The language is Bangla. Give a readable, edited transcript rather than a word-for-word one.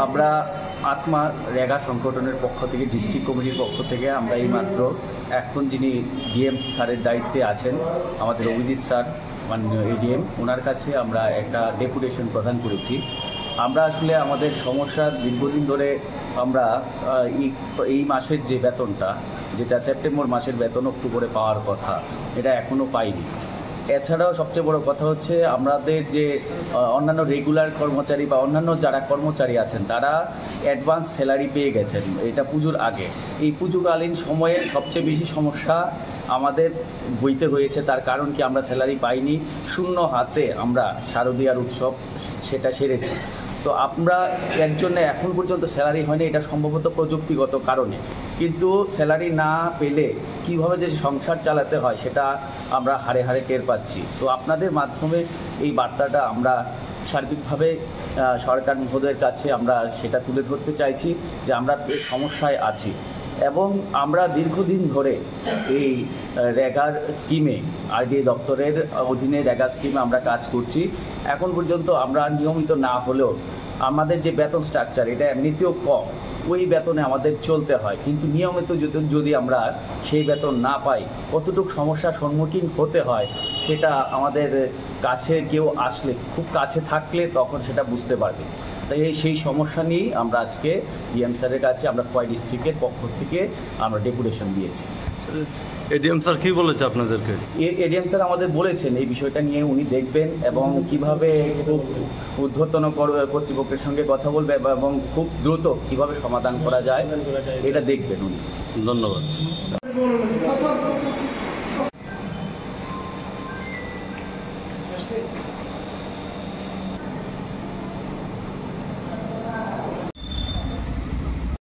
আমরা আত্মা রেগা সংগঠনের পক্ষ থেকে, ডিস্ট্রিক্ট কমিটির পক্ষ থেকে আমরা এইমাত্র এখন যিনি ডিএম স্যারের দায়িত্বে আছেন আমাদের অভিজিৎ স্যার মাননীয় এডিএম, ওনার কাছে আমরা একটা ডেপুটেশন প্রদান করেছি। আমরা আসলে আমাদের সমস্যা দীর্ঘদিন ধরে আমরা এই মাসের যে বেতনটা, যেটা সেপ্টেম্বর মাসের বেতন অক্টোবরে পাওয়ার কথা, এটা এখনও পাইনি। এছাড়াও সবচেয়ে বড় কথা হচ্ছে আমাদের যে অন্যান্য রেগুলার কর্মচারী বা অন্যান্য যারা কর্মচারী আছেন তারা অ্যাডভান্স স্যালারি পেয়ে গেছেন এটা পুজোর আগে। এই পুজোকালীন সময়ে সবচেয়ে বেশি সমস্যা আমাদের বইতে হয়েছে। তার কারণ কি, আমরা স্যালারি পাইনি, শূন্য হাতে আমরা শারদীয়ার উৎসব সেটা সেরেছি। তো আমরা এর জন্য এখন পর্যন্ত স্যালারি হয়নি, এটা সম্ভবত প্রযুক্তিগত কারণে। কিন্তু স্যালারি না পেলে কীভাবে যে সংসার চালাতে হয় সেটা আমরা হাড়ে হাড়ে টের পাচ্ছি। তো আপনাদের মাধ্যমে এই বার্তাটা আমরা সার্বিকভাবে সরকার মহোদয়ের কাছে আমরা সেটা তুলে ধরতে চাইছি যে আমরা সমস্যায় আছি এবং আমরা দীর্ঘদিন ধরে এই রেগার স্কিমে, আরডিএ দপ্তরের অধীনে রেগা স্কিমে আমরা কাজ করছি। এখন পর্যন্ত আমরা নিয়মিত না হলেও আমাদের যে বেতন স্ট্রাকচার এটা এমনিতেও কম, ওই বেতনে আমাদের চলতে হয়। কিন্তু নিয়মিত যদি আমরা সেই বেতন না পাই, কতটুকু সমস্যার সম্মুখীন হতে হয় সেটা আমাদের কাছে কেউ আসলে, খুব কাছে থাকলে তখন সেটা বুঝতে পারবে। তাই সেই সমস্যা নিয়েই আমরা আজকে ডিএম স্যারের কাছে আমরা খোয়াই ডিস্ট্রিক্টের পক্ষ থেকে আমরা ডেপুটেশন দিয়েছি। এডিএম স্যার কী বলেছে আপনাদেরকে? এডিএম স্যার আমাদের বলেছেন এই বিষয়টা নিয়ে উনি দেখবেন এবং কিভাবে খুব ঊর্ধ্বতন কর্তৃপক্ষের সঙ্গে কথা বলবে এবং খুব দ্রুত কিভাবে সমাধান করা যায় এটা দেখবেন উনি। ধন্যবাদ।